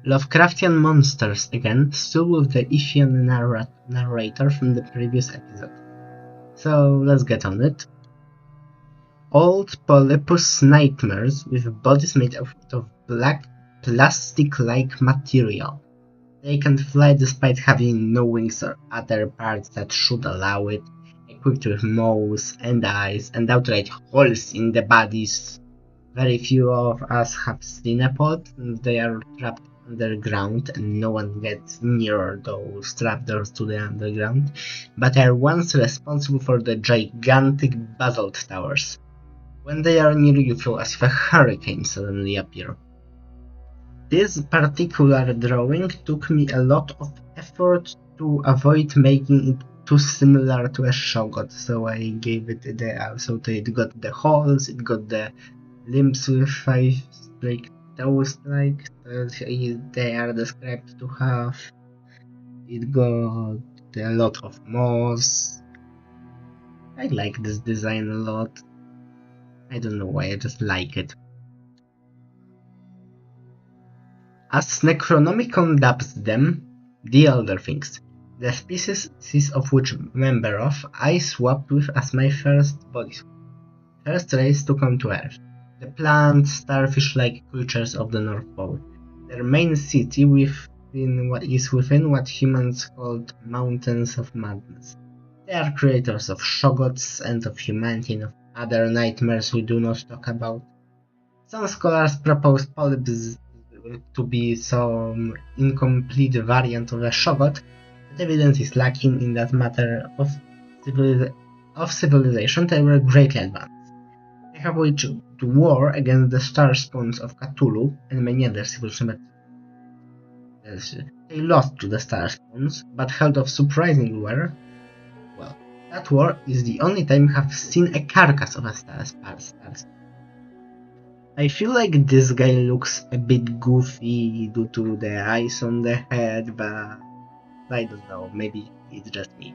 Lovecraftian monsters again, still with the Ifian narrator from the previous episode. So let's get on it. Old polypus nightmares with bodies made out of black plastic-like material. They can fly despite having no wings or other parts that should allow it, equipped with mouths and eyes and outright holes in the bodies. Very few of us have seen a pod. They are trapped underground and no one gets near those trapdoors to the underground, but are once responsible for the gigantic basalt towers. When they are near you feel as if a hurricane suddenly appears. This particular drawing took me a lot of effort to avoid making it too similar to a shoggoth, so I gave it so it got the holes, it got the limbs with 5 like toes like they are described to have. It got a lot of moss. I like this design a lot. I don't know why, I just like it. As Necronomicon dubs them, the Elder Things, the species of which member of I swapped with as my first race to come to Earth. The plant, starfish-like creatures of the North Pole. Their main city is within what humans called Mountains of Madness. They are creators of shoggoths and of humanity and of other nightmares we do not talk about. Some scholars propose polyps to be some incomplete variant of a shoggoth, but evidence is lacking in that matter of civilization. They were greatly advanced. They have waged war against the star spawns of Cthulhu and many other civilizations. They lost to the star spawns, but held off surprisingly well. Well, that war is the only time I have seen a carcass of a star spawn. I feel like this guy looks a bit goofy due to the eyes on the head, but I don't know, maybe it's just me.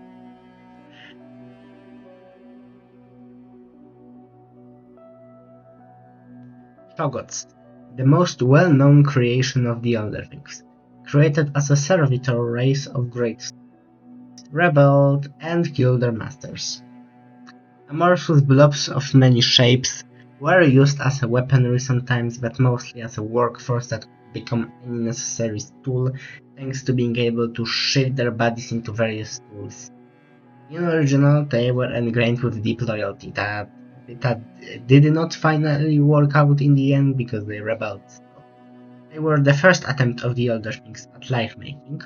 Shoggoths, the most well-known creation of the Elder Things, created as a servitor race of great rebelled and killed their masters. Amorphous blobs of many shapes were used as a weaponry sometimes, but mostly as a workforce that could become any necessary tool thanks to being able to shape their bodies into various tools. In original, they were ingrained with deep loyalty that did not finally work out in the end because they rebelled. They were the first attempt of the Elder Things at life-making,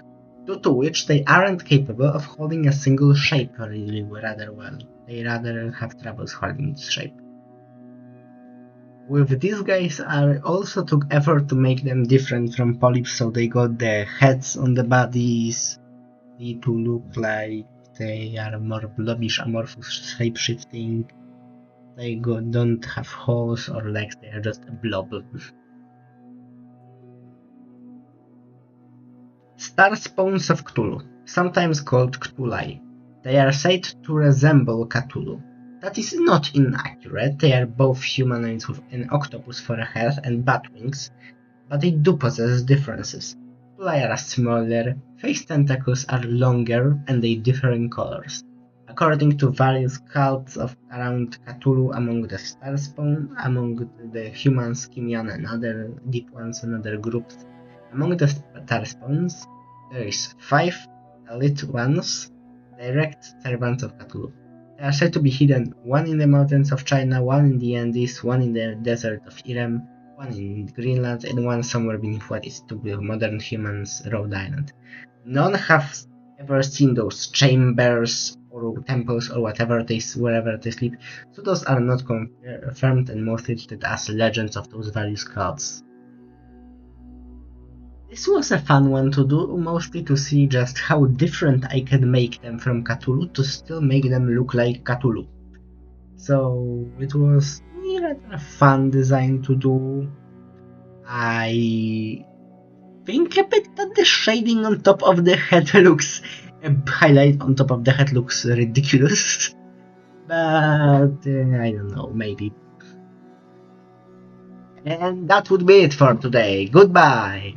due to which they aren't capable of holding a single shape really rather well. They rather have troubles holding its shape. With these guys, I also took effort to make them different from polyps, so they got the heads on the bodies, need to look like they are more blobbish, amorphous, shape-shifting. They don't have holes or legs, they are just a blob. Star spawns of Cthulhu, sometimes called Cthulhi. They are said to resemble Cthulhu. That is not inaccurate, they are both humanoids with an octopus for a head and bat wings, but they do possess differences. Cthulhi are smaller, face tentacles are longer, and they differ in colors. According to various cults around Cthulhu among the Starspawn, among the humans, Kimian and other deep ones and other groups, among the Starspawns, there is 5 elite ones, direct servants of Cthulhu. They are said to be hidden, one in the mountains of China, one in the Andes, one in the desert of Irem, one in Greenland, and one somewhere beneath what is to be modern humans' Rhode Island. None have ever seen those chambers or temples or wherever they sleep, so those are not confirmed and mostly treated as legends of those various cults. This was a fun one to do, mostly to see just how different I can make them from Cthulhu to still make them look like Cthulhu. So it was a fun design to do. I think a bit that the shading on top of the head looks, a highlight on top of the head looks ridiculous. But I don't know, maybe. And that would be it for today. Goodbye!